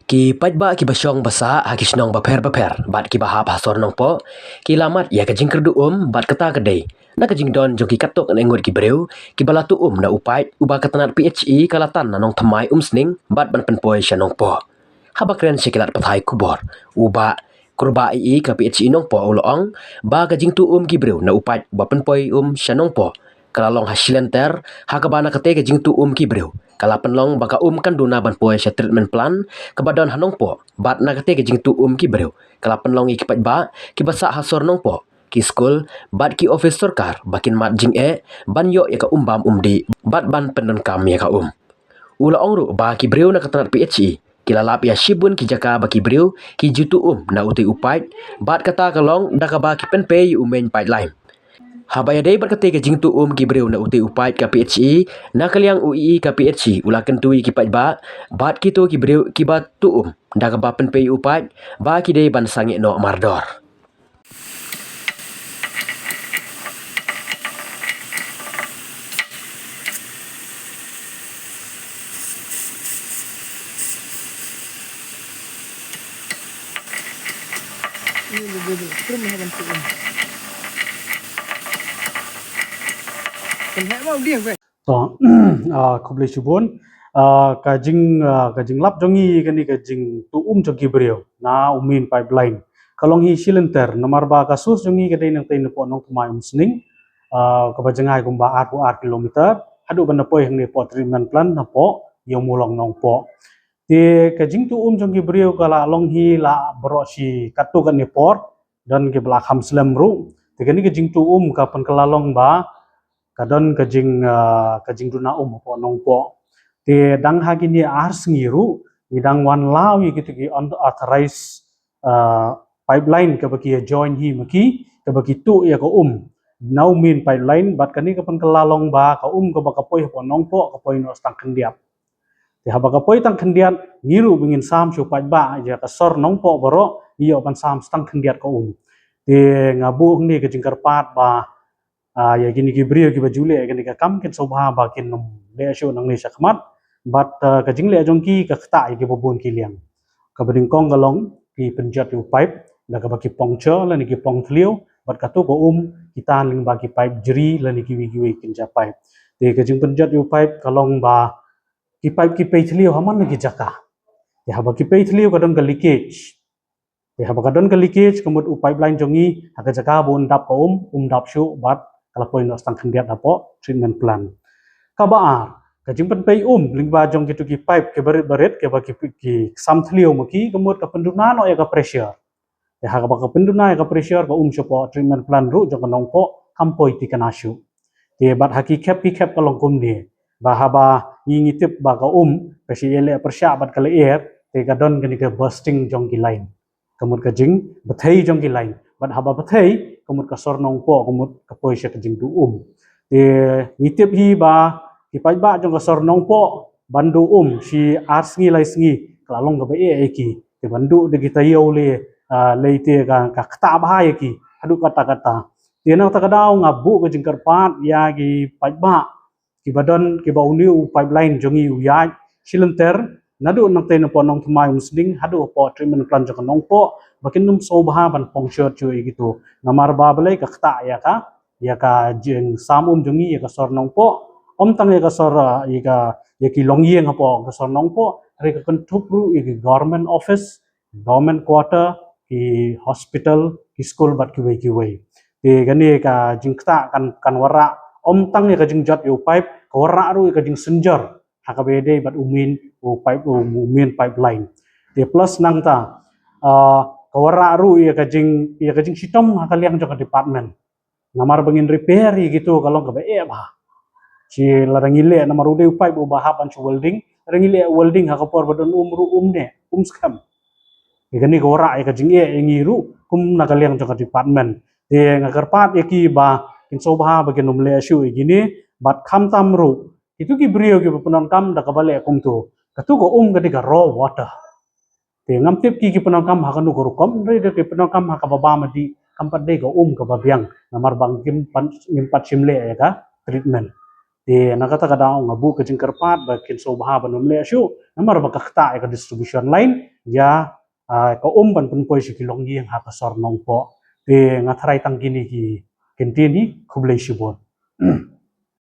Ki pajba ki basyong basa hakis nong baper bat ki bahap hasor nong po ki lamat ya kajing kerdu bat kata kedai na kajing don jong ki katok na ngut ki breu ki balatu na upai uba katanat PHE kalatan na nong thamai sning bat ban penpoi sya nong po haba kren sikilat pathai kubor uba kurba ka PHE nong po ulong ba kajing ki breu na upai uba penpoi sya nong po kalalong hasilenter hakabana kate kajing ki breu kala penlong baka kan duna ban poe sya treatment plan kabadon hanong po bat na kate kajing ki breu kala penlong ikipat ba ki basa hasor nong po ki school bat ki office sarkar bakin mat jing ban yo ya ka bam umdi bat ban pendon kam ya ka ula ongru ba ki breu na katanat PHE kilalap ya shibun ki jaka baki breu ki jutu na uti upai bat kata kalong daka ba ki penpei umen pipeline habaya day berkate ke jing ki breu na uti upai ka PHE na kaliang UI ka PHE ula kentui ki ba bat ki ki breu ki ba da ka ba penpei upai ba ki day ban sangi no mardor So, kubli subun, kajing lap jongi kani kajing jongi beriau na umin pipeline. Kalong hi silenter nomor ba kasus jongi kadai nang tain po nong tumai sning, kabajangai kumba 4 kilometer, hadu banda po yang po treatment plan na po yang mulong nong po. Di kajing jongi beriau kala long hi la bro si katu kan port dan ke belakang slam ru. Kani kajing kapan kelalong ba kadon kajing duna po nong po te dang hagini ars ngiru midang wan lawi gitu ki authorized pipeline ke bagi join hi maki ke bagi tu ya ko now min pipeline bat kani kapan kelalong ba ka ke bakapoi po nong po kapoi no stang kendiap te haba kapoi tang kendiat ngiru bingin sam su ba ya kasor nong po boro iyo pan sam stang kendiat ko te ngabu ni kajing karpat ba ya gini kibrio ki bajule gini ka kam kin sobha ba kin nom le shu nang ni sakmat bat ka jingle jongki ka khta ki bobun ki liang ka bading kong galong ki penjat yu pipe da ka baki pongcho la ni ki pong thlio bat ka tu ko kita ling ba ki pipe jri la ni ki wi kin ja pipe te ka jing penjat yu pipe kalong ba ki pipe ki pe thlio haman ni ki jaka ya ba ki pe thlio ka dong ka leakage ya ba ka dong ka leakage kemut pipeline jongi ha ka jaka bon dap ko dap shu bat kalau poin stang kendiat apo treatment plan kabaar kajing penpei ling ba jong gitu ki pipe ke berit ke bagi ki samthlio maki kemut ka penduna no ya ka pressure ya ha ka penduna ya ka pressure ka sopo treatment plan ru jong kanong po kampoi ti kanasyu te bat haki kep kalong kum ni ba haba ngitip ba ka kasi ele persya bat kale air te ka don gani ka bursting jong ki line kemut kajing bethei jong ki line bat haba bethei kemut ka sornong po kemut ka poi sya kajing du te ngitip hi ba ki pai ba jong ka sornong po bandu si ars ngi lai sngi klalong ka ba ki te bandu de kita yo le te ka kta ba ya ki adu kata te nang ta kadau ngabu ka jing karpat ya ki pai ba ki badon ki ba uniu pipeline jongi uya silenter nadu nang te po nong thmai sning hadu po treatment plan jong nong po bakin num sobha ban pongshot chu gitu namar ba balai ka khta ya ka jeng samum jongi ya ka sor nong po tang ya ka sor ya ki longyeng po ka sor nong po re ka kentup ru ya ki government office government quarter ki hospital ki school bat ki wei te gani ka jing khta kan wara tang ya ka jing jot yu pipe ka wara ru ka jing senjor hakabede bat umin pipeline te plus nang ta kawara ru ya kajing sitom hakaliang jong department namar bangin repair gitu kalau ka ba si larangile namar ude pipe bahap an welding rangile welding hakapor badon ne skam igani kawara ya kajing ngiru nakaliang jong department te ngakarpat ki ba insobha bagin umle shu igini bat kham tamru itu ki brio ki punan kam da kabale tu katu ko ka raw water te ngam tip ki penangkam hakanu ko kom re de penangkam hakababa madi kampat de ko ka babiang namar bang kim pat simle ya ka treatment te nakata kada ngabu ke jingkarpat bakin sobha banum le shu namar bakakta ya ka distribution line ya ko ban pun poi sikilong gi yang haka sor nong po te ngathrai tang gini ki kentin hi khublei shibon